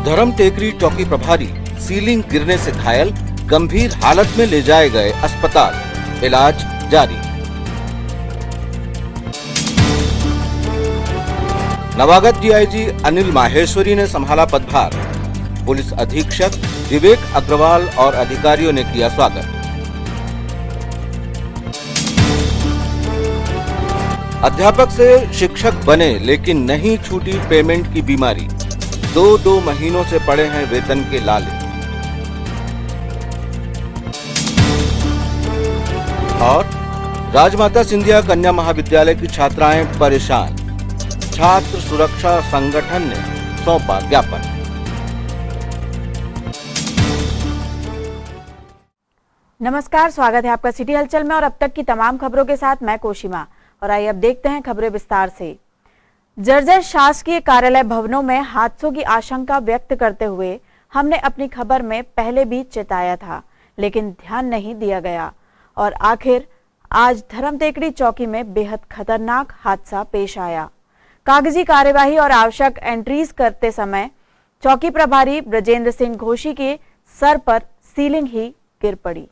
धर्म टेकरी चौकी प्रभारी सीलिंग गिरने से घायल, गंभीर हालत में ले जाए गए अस्पताल, इलाज जारी। नवागत डीआईजी अनिल माहेश्वरी ने संभाला पदभार, पुलिस अधीक्षक विवेक अग्रवाल और अधिकारियों ने किया स्वागत। अध्यापक से शिक्षक बने लेकिन नहीं छूटी पेमेंट की बीमारी, 2 महीनों से पड़े हैं वेतन के लाले। और राजमाता सिंधिया कन्या महाविद्यालय की छात्राएं परेशान, छात्र सुरक्षा संगठन ने सौंपा ज्ञापन। नमस्कार, स्वागत है आपका सिटी हलचल में और अब तक की तमाम खबरों के साथ मैं कोशिमा। और आइए अब देखते हैं खबरें विस्तार से। जर्जर शासकीय कार्यालय भवनों में हादसों की आशंका व्यक्त करते हुए हमने अपनी खबर में पहले भी चेताया था, लेकिन ध्यान नहीं दिया गया और आखिर आज धर्म टेकरी चौकी में बेहद खतरनाक हादसा पेश आया। कागजी कार्यवाही और आवश्यक एंट्रीज करते समय चौकी प्रभारी ब्रजेंद्र सिंह घोषी के सर पर सीलिंग ही गिर पड़ी।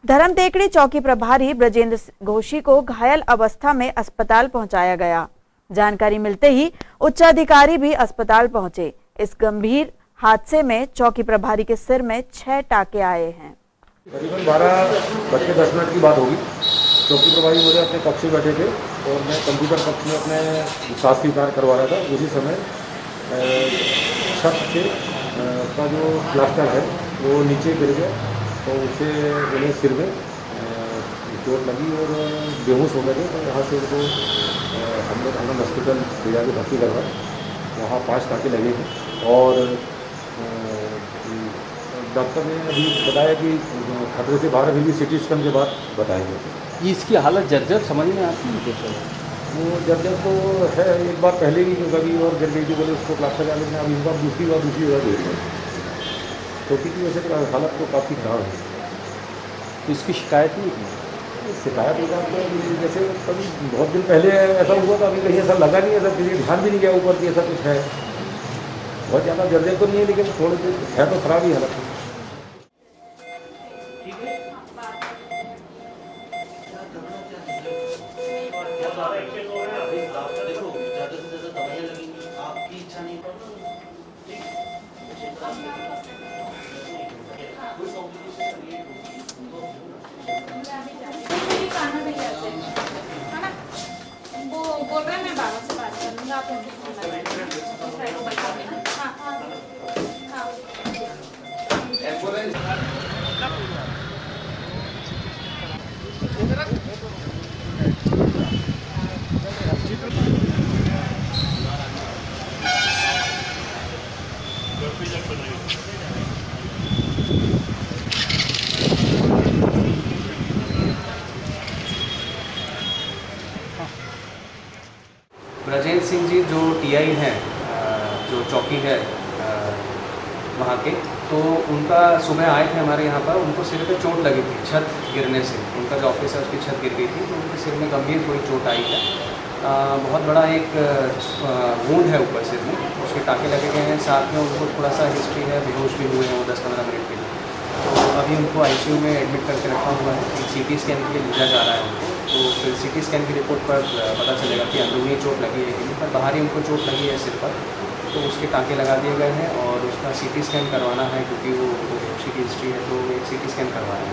धर्म टेकरी चौकी प्रभारी ब्रजेंद्र घोषी को घायल अवस्था में अस्पताल पहुंचाया गया। जानकारी मिलते ही उच्च अधिकारी भी अस्पताल पहुंचे। इस गंभीर हादसे में चौकी प्रभारी के सिर में 6 टाके आए हैं। करीबन 12:10 की बात होगी। चौकी प्रभारी मुझे अपने कक्ष में बैठे थे और मैं कंप्यूटर कक्ष में अपने शासकीय कार्य करवा रहा था। उसी समय छत से का जो प्लास्टर है वो नीचे गिर गया तो उससे उन्हें सिर में चोट लगी और बेहोश हो गए थे। तो यहाँ से उनको हम लोग आनंद हॉस्पिटल ले जाकर भर्ती करवाए। वहाँ 5 टाँके लगे हैं और डॉक्टर ने अभी बताया कि खतरे से बाहर, अभी भी सिटी स्कैन के बाद बताएंगे। इसकी हालत जर्जर समझ में आती है कैसे? वो जर्जर तो है, एक बार पहले भी कभी और गिर गई थी, बोले उसको प्लास्टर डालने में, अब इस बार दूसरी बार गिर गई। चोटी की वजह से हालत तो काफ़ी खराब है। तो इसकी शिकायत नहीं की? शिकायत होगा तो जैसे कभी बहुत दिन पहले ऐसा हुआ था, अभी कहीं ऐसा लगा नहीं, ऐसा किसी ध्यान भी नहीं गया ऊपर कि ऐसा कुछ है। बहुत ज़्यादा जर्जर तो नहीं है लेकिन थोड़े दिन है तो खराब ही हालत है। ब्रजेंद्र सिंह जी जो टीआई हैं, जो चौकी है वहाँ के, तो उनका सुबह आए थे हमारे यहाँ पर। उनको सिर पे चोट लगी थी छत गिरने से। उनका जो ऑफिस है उसकी छत गिर गई थी तो उनके सिर में गंभीर थोड़ी चोट आई है। बहुत बड़ा एक वूंड है ऊपर सिर में, उसके टाँके लगे गए हैं। साथ में उनको थोड़ा सा हिस्ट्री है, बेहोश भी हुए हैं वो 10-15 मिनट के लिए। तो अभी उनको आईसीयू में एडमिट करके रखा हुआ है। सीटी स्कैन के लिए भेजा जा रहा है उनको। तो फिर सीटी स्कैन की रिपोर्ट पर पता चलेगा कि अंदरूनी चोट लगी है कि नहीं, पर बाहरी उनको चोट लगी है सिर पर। तो उसके टाँके लगा दिए गए हैं और उसका सीटी स्कैन करवाना है क्योंकि वो बेहोशी की हिस्ट्री है, तो एक सीटी स्कैन करवाना है।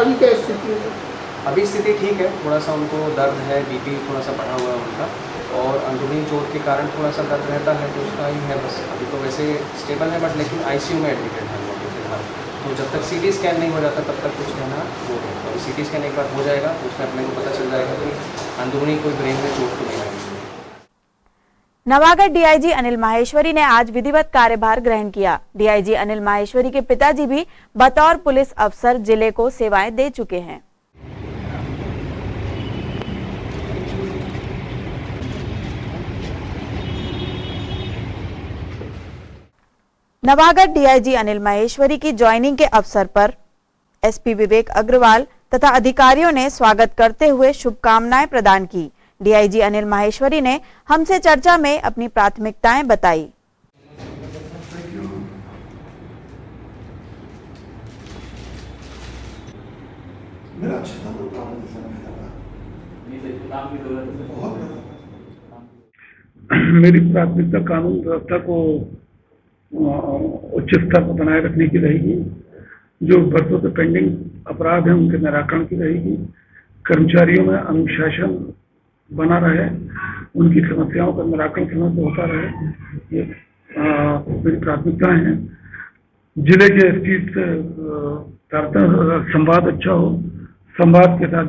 अभी क्या स्थिति है? अभी स्थिति ठीक है, थोड़ा सा उनको दर्द है, बीपी थोड़ा सा बढ़ा हुआ है उनका और अंदरूनी चोट के कारण थोड़ा सा दर्द रहता है, तो उसका ही है बस। अभी तो वैसे स्टेबल है बट लेकिन आईसीयू में एडमिटेड है वो फिलहाल। तो जब तक सीटी स्कैन नहीं हो जाता तब तक कुछ कहना वो है। तो सीटी स्कैन एक बार हो जाएगा तो उसमें अपने को पता चल जाएगा कि अंदरूनी कोई ब्रेन में चोट तो नहीं आएगी। नवागढ़ डीआईजी अनिल माहेश्वरी ने आज विधिवत कार्यभार ग्रहण किया। डीआईजी अनिल माहेश्वरी के पिताजी भी बतौर पुलिस अफसर जिले को सेवाएं दे चुके हैं। नवागढ़ डीआईजी अनिल माहेश्वरी की ज्वाइनिंग के अवसर पर एसपी विवेक अग्रवाल तथा अधिकारियों ने स्वागत करते हुए शुभकामनाएं प्रदान की। डीआईजी अनिल माहेश्वरी ने हमसे चर्चा में अपनी प्राथमिकताएं बताई। मेरी प्राथमिकता कानून व्यवस्था को उच्च स्तर पर बनाए रखने की रहेगी। जो वर्षों से पेंडिंग अपराध हैं उनके निराकरण की रहेगी। कर्मचारियों में अनुशासन बना रहे, उनकी समस्याओं का निराकरण समय से होता रहे, ये मेरी प्राथमिकताएं हैं। जिले के एसपी से संवाद अच्छा हो, संवाद के साथ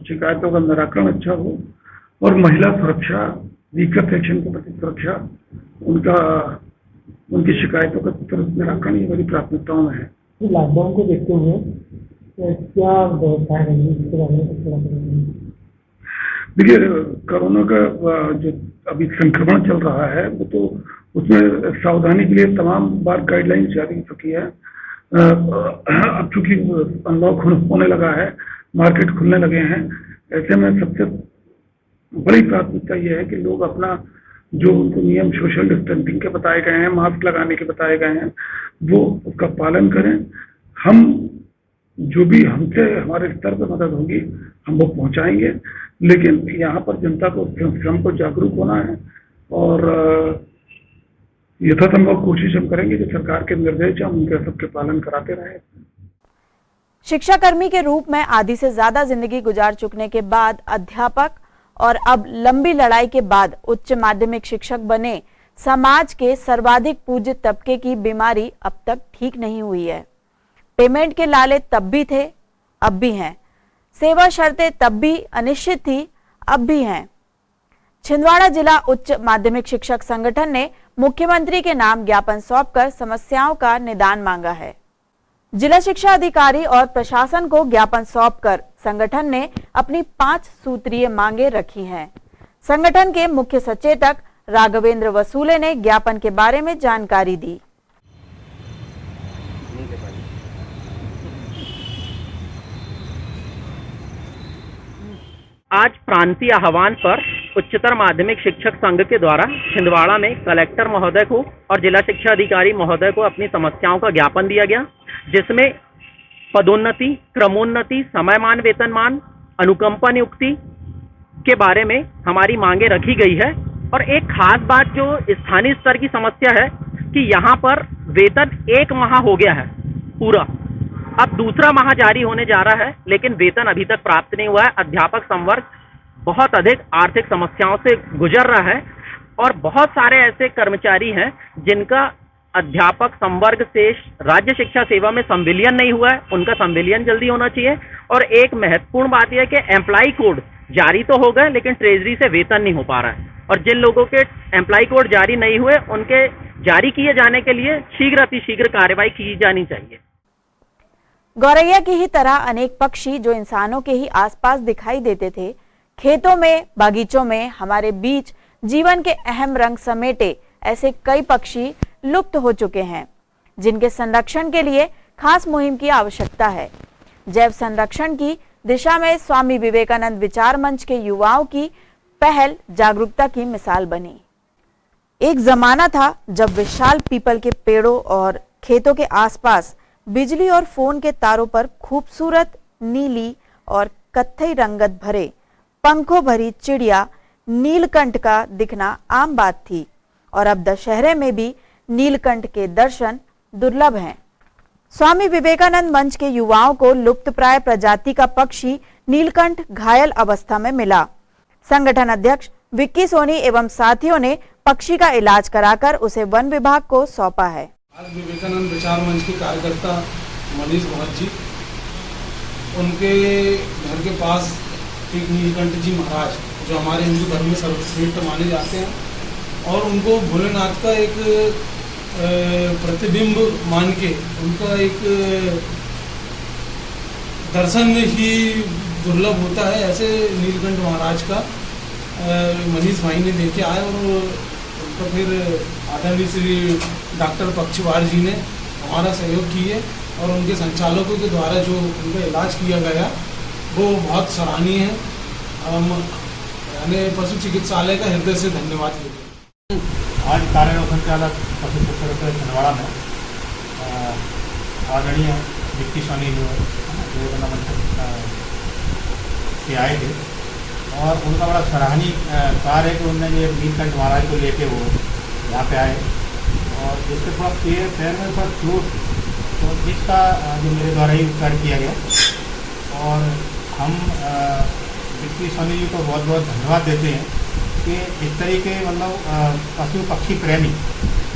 शिकायतों का निराकरण अच्छा हो और महिला सुरक्षा, वीकर सेक्शन के प्रति सुरक्षा, उनकी शिकायतों का तुरंत निराकरण ये मेरी प्राथमिकताओं में है। लॉकडाउन को देखते हुए क्या व्यवस्था रहेगी इसके बारे में कुछ बताइए। देखिए, कोरोना का जो अभी संक्रमण चल रहा है वो तो उसमें सावधानी के लिए तमाम बार गाइडलाइन जारी हो चुकी है। अब चूंकि अनलॉक होने लगा है, मार्केट खुलने लगे हैं, ऐसे में सबसे बड़ी प्राथमिकता ये है कि लोग अपना जो उनको नियम सोशल डिस्टेंसिंग के बताए गए हैं, मास्क लगाने के बताए गए हैं, वो उसका पालन करें। हम जो भी हमसे हमारे स्तर पर मदद होगी हम वो पहुंचाएंगे, लेकिन यहाँ पर जनता को स्वयं को जागरूक होना है और यथासंभव कोशिश हम करेंगे कि सरकार के निर्देश हम उनके सबके पालन कराते रहें। शिक्षाकर्मी के रूप में आधी से ज्यादा जिंदगी गुजार चुकने के बाद अध्यापक और अब लंबी लड़ाई के बाद उच्च माध्यमिक शिक्षक बने समाज के सर्वाधिक पूज्य तबके की बीमारी अब तक ठीक नहीं हुई है। पेमेंट के लाले तब भी थे, अब भी हैं। सेवा शर्तें तब भी अनिश्चित थी, अब भी हैं। छिंदवाड़ा जिला उच्च माध्यमिक शिक्षक संगठन ने मुख्यमंत्री के नाम ज्ञापन सौंपकर समस्याओं का निदान मांगा है। जिला शिक्षा अधिकारी और प्रशासन को ज्ञापन सौंपकर संगठन ने अपनी 5 सूत्रीय मांगे रखी हैं। संगठन के मुख्य सचेतक राघवेंद्र वसूले ने ज्ञापन के बारे में जानकारी दी। आज प्रांतीय आह्वान पर उच्चतर माध्यमिक शिक्षक संघ के द्वारा छिंदवाड़ा में कलेक्टर महोदय को और जिला शिक्षा अधिकारी महोदय को अपनी समस्याओं का ज्ञापन दिया गया, जिसमें पदोन्नति, क्रमोन्नति, समयमान वेतनमान, अनुकंपा नियुक्ति के बारे में हमारी मांगे रखी गई है। और एक खास बात जो स्थानीय स्तर की समस्या है कि यहाँ पर वेतन 1 माह हो गया है पूरा, अब दूसरा माह जारी होने जा रहा है, लेकिन वेतन अभी तक प्राप्त नहीं हुआ है। अध्यापक संवर्ग बहुत अधिक आर्थिक समस्याओं से गुजर रहा है और बहुत सारे ऐसे कर्मचारी हैं जिनका अध्यापक संवर्ग से राज्य शिक्षा सेवा में संविलियन नहीं हुआ है, उनका संविलियन जल्दी होना चाहिए। और एक महत्वपूर्ण बात यह है कि एम्प्लॉय कोड जारी तो हो गए लेकिन ट्रेजरी से वेतन नहीं हो पा रहा है, और जिन लोगों के एम्प्लॉय कोड जारी नहीं हुए उनके जारी किए जाने के लिए शीघ्र अतिशीघ्र कार्रवाई की जानी चाहिए। गौरैया की ही तरह अनेक पक्षी जो इंसानों के ही आसपास दिखाई देते थे, खेतों में, बागीचों में हमारे बीच जीवन के अहम रंग समेटे ऐसे कई पक्षी लुप्त हो चुके हैं, जिनके संरक्षण के लिए खास मुहिम की आवश्यकता है। जैव संरक्षण की दिशा में स्वामी विवेकानंद विचार मंच के युवाओं की पहल जागरूकता की मिसाल बनी। एक जमाना था जब विशाल पीपल के पेड़ों और खेतों के आसपास बिजली और फोन के तारों पर खूबसूरत नीली और कत्थई रंगत भरे पंखों भरी चिड़िया नीलकंठ का दिखना आम बात थी, और अब दशहरे में भी नीलकंठ के दर्शन दुर्लभ हैं। स्वामी विवेकानंद मंच के युवाओं को लुप्तप्राय प्रजाति का पक्षी नीलकंठ घायल अवस्था में मिला। संगठन अध्यक्ष विक्की सोनी एवं साथियों ने पक्षी का इलाज कराकर उसे वन विभाग को सौंपा है। आज विवेकानंद विचार मंच के कार्यकर्ता मनीष भगत जी, उनके घर के पास एक नीलकंठ जी महाराज जो हमारे हिंदू धर्म में सर्वश्रेष्ठ माने जाते हैं, और उनको भोलेनाथ का एक प्रतिबिंब मान के उनका एक दर्शन ही दुर्लभ होता है। ऐसे नीलकंठ महाराज का मनीष भाई ने देखे आए और उनका फिर आदरणीय श्री डॉक्टर पक्षवार जी ने हमारा सहयोग किए और उनके संचालकों के द्वारा जो उनका इलाज किया गया वो बहुत सराहनीय है। हम यानी पशु चिकित्सालय का हृदय से धन्यवाद देते हैं। आज कार्यक्रम संचालक पशु चिकित्सालय छिंदवाड़ा में आदरणीय डिप्टी स्वामी जो से आए थे और उनका बड़ा सराहनीय कार्य है कि उन्होंने जो नीलकंठ महाराज को लेके वो यहाँ पे आए और जिसके थोड़ा पैर में थोड़ा चोट तो जिसका जो मेरे द्वारा ही उपचार किया गया और हम डिप्टी स्वामी जी को बहुत बहुत धन्यवाद देते हैं कि इस तरीके मतलब पशु पक्षी प्रेमी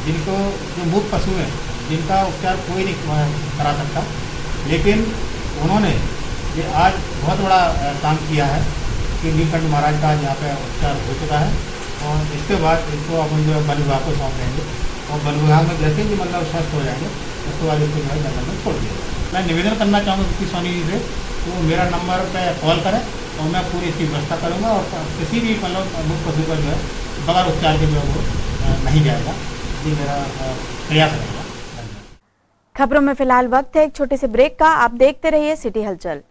जिनको जो मूक पशु हैं जिनका उपचार कोई नहीं करा सकता, लेकिन उन्होंने ये आज बहुत बड़ा काम किया है कि नीलकंठ महाराज का यहाँ पे उपचार हो चुका है और इसके बाद इसको अपन जो वन विभाग को सौंप देंगे और वन विभाग में जैसे कि मतलब स्वस्थ हो जाएंगे उसके बाद इसको जो है जंगल में छोड़ दिया। मैं निवेदन करना चाहूँगा डिप्टी स्वामी जी से तो मेरा नंबर पे कॉल करें और मैं पूरी इसकी व्यवस्था करूँगा और किसी भी मतलब मुक्त पशु का जो है बगैर उपचार के जो है वो नहीं जाएगा। ये मेरा प्रयास रहेगा। खबरों में फिलहाल वक्त है एक छोटे से ब्रेक का। आप देखते रहिए सिटी हलचल।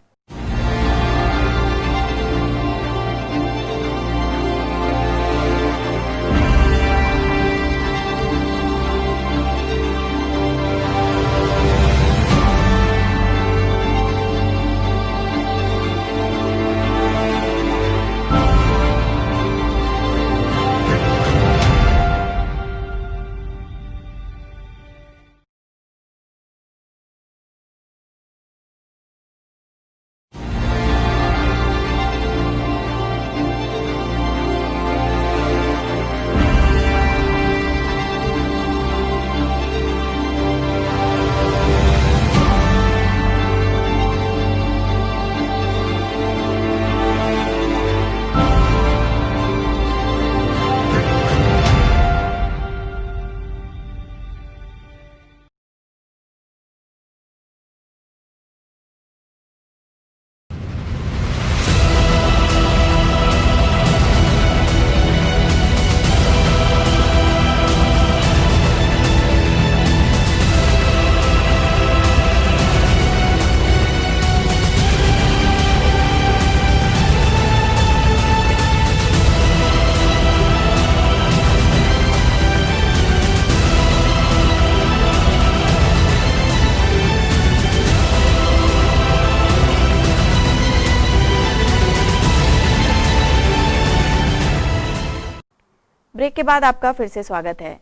ब्रेक के बाद आपका फिर से स्वागत है।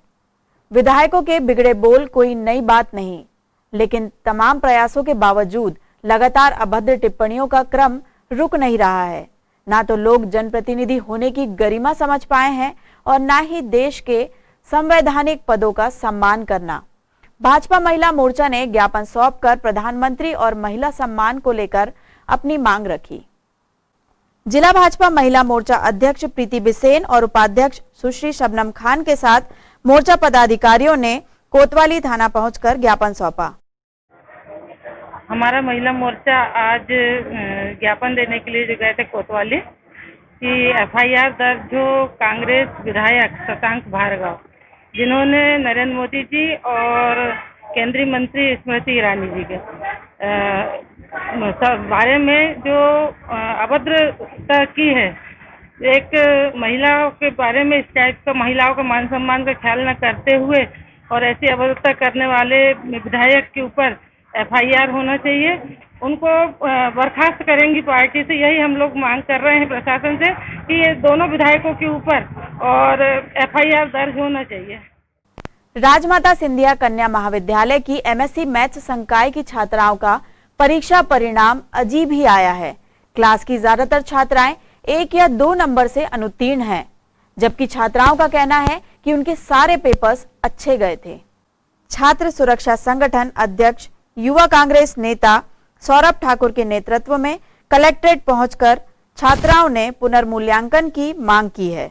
विधायकों के बिगड़े बोल कोई नई बात नहीं, लेकिन तमाम प्रयासों के बावजूद लगातार अभद्र टिप्पणियों का क्रम रुक नहीं रहा है। ना तो लोग जनप्रतिनिधि होने की गरिमा समझ पाए हैं और ना ही देश के संवैधानिक पदों का सम्मान करना। भाजपा महिला मोर्चा ने ज्ञापन सौंपकर प्रधानमंत्री और महिला सम्मान को लेकर अपनी मांग रखी। जिला भाजपा महिला मोर्चा अध्यक्ष प्रीति बिसेन और उपाध्यक्ष सुश्री शबनम खान के साथ मोर्चा पदाधिकारियों ने कोतवाली थाना पहुंचकर ज्ञापन सौंपा। हमारा महिला मोर्चा आज ज्ञापन देने के लिए जो गए थे कोतवाली कि एफआईआर दर्ज हो कांग्रेस विधायक शशांक भार्गव, जिन्होंने नरेंद्र मोदी जी और केंद्रीय मंत्री स्मृति ईरानी जी के बारे में जो अभद्रता की है, एक महिलाओं के बारे में इस टाइप का महिलाओं का मान सम्मान का ख्याल न करते हुए और ऐसी अभद्रता करने वाले विधायक के ऊपर एफआईआर होना चाहिए। उनको बर्खास्त करेंगी पार्टी से, यही हम लोग मांग कर रहे हैं प्रशासन से कि ये दोनों विधायकों के ऊपर और एफआईआर दर्ज होना चाहिए। राजमाता सिंधिया कन्या महाविद्यालय की एमएससी मैथ्स संकाय की छात्राओं का परीक्षा परिणाम अजीब ही आया है। क्लास की ज्यादातर छात्राएं 1 या 2 नंबर से अनुत्तीर्ण हैं, जबकि छात्राओं का कहना है कि उनके सारे पेपर्स अच्छे गए थे। छात्र सुरक्षा संगठन अध्यक्ष युवा कांग्रेस नेता सौरभ ठाकुर के नेतृत्व में कलेक्ट्रेट पहुंचकर छात्राओं ने पुनर्मूल्यांकन की मांग की है।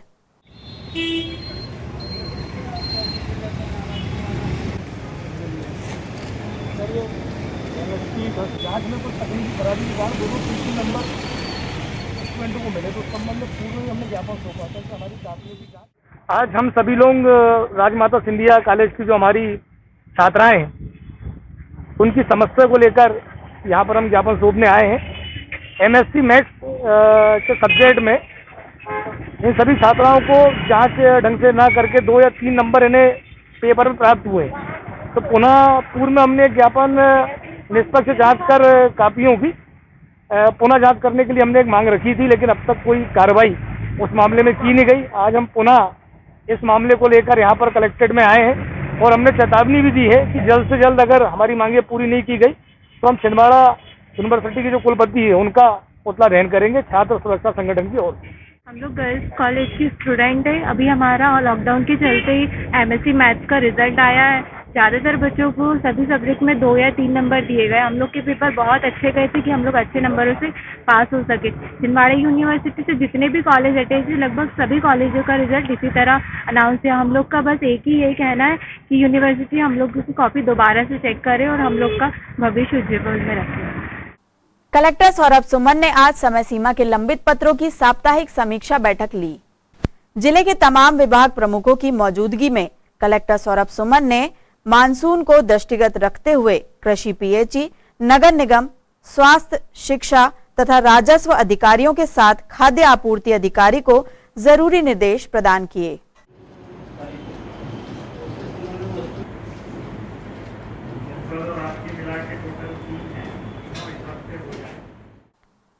एमएससी बस जांच में कुछ तकनीकी खराबी के कारण 2-3 नंबर स्टूडेंटों को मिले, तो उस संबंध में पूर्व ही हमने ज्ञापन सौंपा था कि हमारी दाखिले की जाँच। आज हम सभी लोग राजमाता सिंधिया कॉलेज की जो हमारी छात्राएं हैं उनकी समस्या को लेकर यहाँ पर हम ज्ञापन सौंपने आए हैं। एमएससी मैथ्स के सब्जेक्ट में इन सभी छात्राओं को जांच ढंग से ना करके 2 या 3 नंबर इन्हें पेपर में प्राप्त हुए, तो पुनः पूर्व में हमने ज्ञापन निष्पक्ष जांच कर कापियों की पुनः जांच करने के लिए हमने एक मांग रखी थी, लेकिन अब तक कोई कार्रवाई उस मामले में की नहीं गई। आज हम पुनः इस मामले को लेकर यहाँ पर कलेक्ट्रेट में आए हैं और हमने चेतावनी भी दी है कि जल्द से जल्द अगर हमारी मांगें पूरी नहीं की गई तो हम छिंदवाड़ा यूनिवर्सिटी के जो कुलपति है उनका पुतला दहन करेंगे छात्र सुरक्षा संगठन की ओर से। हम लोग गर्ल्स कॉलेज की स्टूडेंट हैं। अभी हमारा लॉकडाउन के चलते ही एमएससी मैथ्स का रिजल्ट आया है। ज़्यादातर बच्चों को सभी सब्जेक्ट में 2 या 3 नंबर दिए गए। हम लोग के पेपर बहुत अच्छे गए थे कि हम लोग अच्छे नंबरों से पास हो सके। छिंदवाड़ा यूनिवर्सिटी से जितने भी कॉलेज अटैच है लगभग सभी कॉलेजों का रिजल्ट इसी तरह अनाउंस है। हम लोग का बस एक ही यही कहना है कि यूनिवर्सिटी हम लोग की कॉपी दोबारा से चेक करे और हम लोग का भविष्य उज्ज्वल में रखे। कलेक्टर सौरभ सुमन ने आज समय सीमा के लंबित पत्रों की साप्ताहिक समीक्षा बैठक ली। जिले के तमाम विभाग प्रमुखों की मौजूदगी में कलेक्टर सौरभ सुमन ने मानसून को दृष्टिगत रखते हुए कृषि पीएचई, नगर निगम, स्वास्थ्य, शिक्षा तथा राजस्व अधिकारियों के साथ खाद्य आपूर्ति अधिकारी को जरूरी निर्देश प्रदान किए।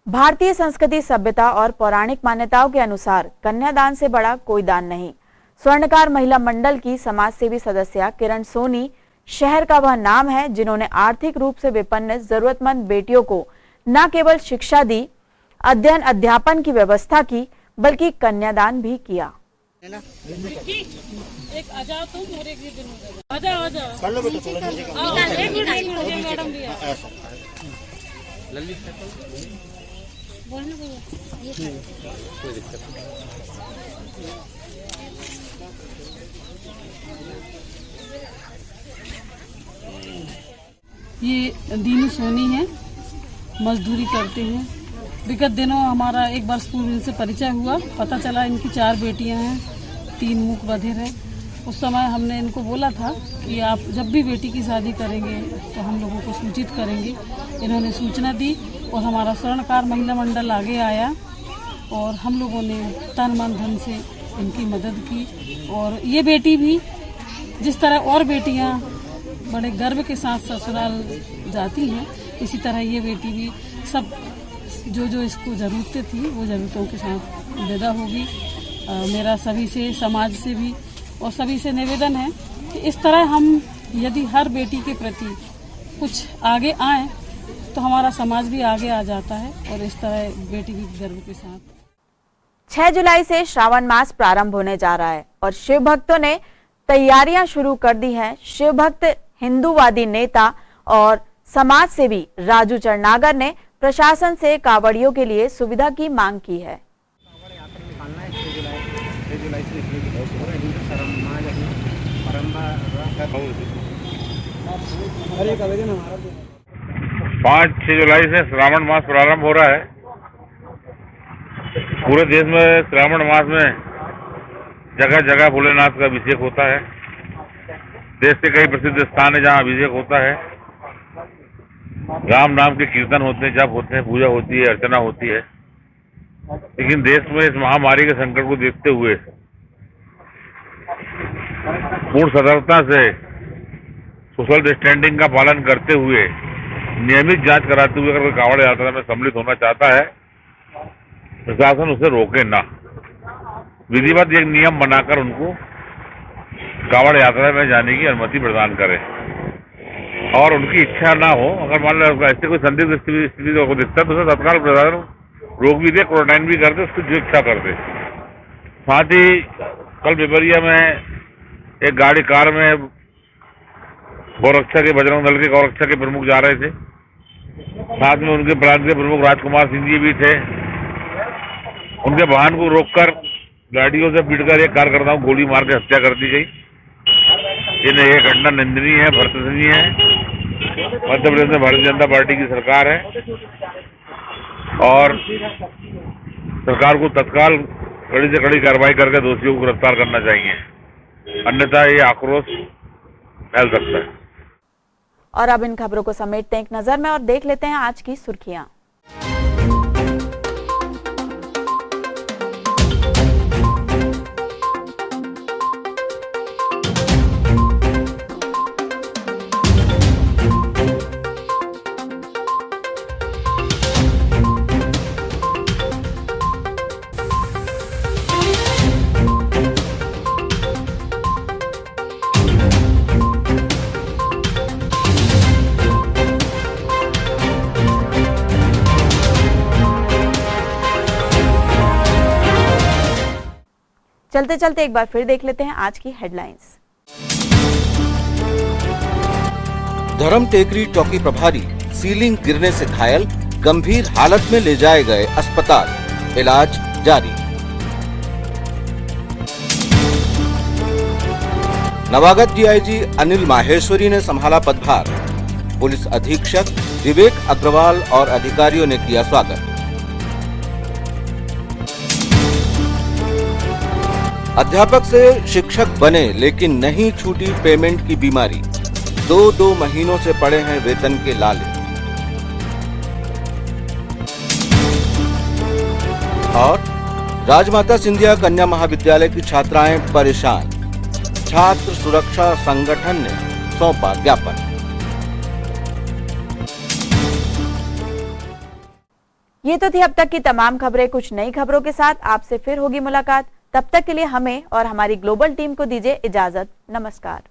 भारतीय संस्कृति, सभ्यता और पौराणिक मान्यताओं के अनुसार कन्यादान से बड़ा कोई दान नहीं। स्वर्णकार महिला मंडल की समाज सेवी सदस्य किरण सोनी शहर का वह नाम है जिन्होंने आर्थिक रूप से विपन्न जरूरतमंद बेटियों को न केवल शिक्षा दी, अध्ययन अध्यापन की व्यवस्था की, बल्कि कन्यादान भी किया। एक आजा तुम और एक आजा आजा कर लो बेटा, मैडम भी कोई दिक्कत नहीं। ये दीनू सोनी है, मजदूरी करते हैं। विगत दिनों हमारा एक वर्ष पूर्व इनसे परिचय हुआ। पता चला इनकी 4 बेटियां हैं, 3 मूक बधिर हैं। उस समय हमने इनको बोला था कि आप जब भी बेटी की शादी करेंगे तो हम लोगों को सूचित करेंगे। इन्होंने सूचना दी और हमारा स्वर्णकार महिला मंडल आगे आया और हम लोगों ने तन मन धन से इनकी मदद की। और ये बेटी भी जिस तरह और बेटियां बड़े गर्व के साथ ससुराल जाती हैं, इसी तरह ये बेटी भी सब जो इसको ज़रूरतें थी वो ज़रूरतों के साथ विदा होगी। मेरा सभी से, समाज से भी और सभी से निवेदन है कि इस तरह हम यदि हर बेटी के प्रति कुछ आगे आएँ तो हमारा समाज भी आगे आ जाता है और इस तरह बेटी भी गर्व के साथ। 6 जुलाई से श्रावण मास प्रारंभ होने जा रहा है और शिव भक्तों ने तैयारियां शुरू कर दी हैं। शिव भक्त हिंदूवादी नेता और समाज सेवी राजू चरनागर ने प्रशासन से कांवड़ियों के लिए सुविधा की मांग की है। पाँच 6 जुलाई से श्रावण मास प्रारंभ हो रहा है। पूरे देश में श्रावण मास में जगह जगह भोलेनाथ का अभिषेक होता है। देश के कई प्रसिद्ध स्थान है जहाँ अभिषेक होता है। राम नाम के कीर्तन होते हैं, जप होते हैं, पूजा होती है, अर्चना होती है। लेकिन देश में इस महामारी के संकट को देखते हुए पूर्ण सतर्कता से सोशल डिस्टेंसिंग का पालन करते हुए नियमित जांच कराते हुए अगर कोई कांवड़ यात्रा में सम्मिलित होना चाहता है, प्रशासन उसे रोके ना। विधिवत एक नियम बनाकर उनको कांवड़ यात्रा में जाने की अनुमति प्रदान करे और उनकी इच्छा ना हो, अगर मान लो ऐसे कोई संदिग्ध स्थिति को दिखता है तो उसे तत्काल प्रशासन रोक भी दे, क्वारंटाइन भी कर दे, उसकी जो इच्छा कर दे। साथ ही कल पिपरिया में एक गाड़ी कार में गौरक्षा के, बजरंग दल के गौरक्षा के प्रमुख जा रहे थे। साथ में उनके प्रांत के प्रमुख राजकुमार सिंह जी भी थे। उनके वाहन को रोककर गाड़ियों से पीटकर एक कार्यकर्ताओं को गोली मार के हत्या कर दी गई। ये घटना निंदनीय है, भर्त्सनीय है मध्य प्रदेश में भारतीय जनता पार्टी की सरकार है और सरकार को तत्काल कड़ी से कड़ी कार्रवाई करके दोषियों को गिरफ्तार करना चाहिए, अन्यथा ये आक्रोश फैल सकता है। और अब इन खबरों को समेटते हैं एक नजर में और देख लेते हैं आज की सुर्खियां। चलते चलते एक बार फिर देख लेते हैं आज की हेडलाइंस। धर्म टेकरी चौकी प्रभारी सीलिंग गिरने से घायल, गंभीर हालत में ले जाए गए अस्पताल, इलाज जारी। नवागत डीआईजी अनिल माहेश्वरी ने संभाला पदभार, पुलिस अधीक्षक विवेक अग्रवाल और अधिकारियों ने किया स्वागत। अध्यापक से शिक्षक बने लेकिन नहीं छूटी पेमेंट की बीमारी, 2 महीनों से पड़े हैं वेतन के लाले। और राजमाता सिंधिया कन्या महाविद्यालय की छात्राएं परेशान, छात्र सुरक्षा संगठन ने सौंपा ज्ञापन। ये तो थी अब तक की तमाम खबरें। कुछ नई खबरों के साथ आपसे फिर होगी मुलाकात। तब तक के लिए हमें और हमारी ग्लोबल टीम को दीजिए इजाजत। नमस्कार।